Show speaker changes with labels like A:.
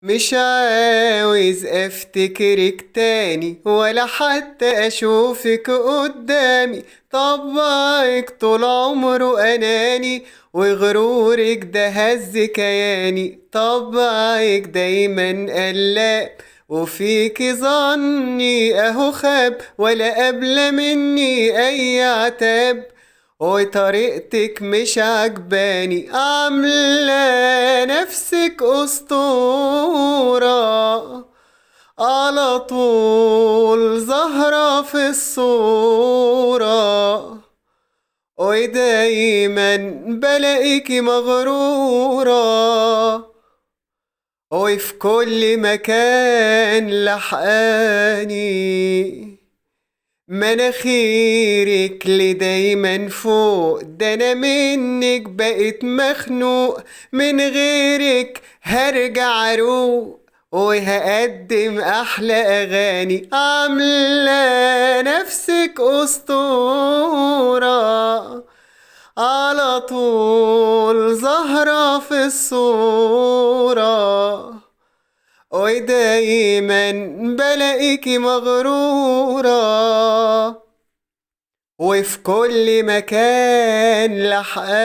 A: مش عاوز افتكرك تاني ولا حتى اشوفك قدامي. طبعك طول عمره اناني وغرورك ده هز كياني. طبعك دايما قلاب وفيك ظني اهو خاب ولا قبل مني اي عتاب. وطريقتك مش عجباني عاملة نفسك أسطورة على طول ظاهرة في الصورة. ودايما بلاقيكي مغرورة وفي كل مكان لحقاني. مناخيرك اللي دايما فوق ده انا منك بقيت مخنوق. من غيرك هرجع اروق وهقدم احلى اغاني. عامله نفسك اسطوره على طول ظاهره في الصوره. ودايما بلاقيكي مغرورة وفي كل مكان لحقاني.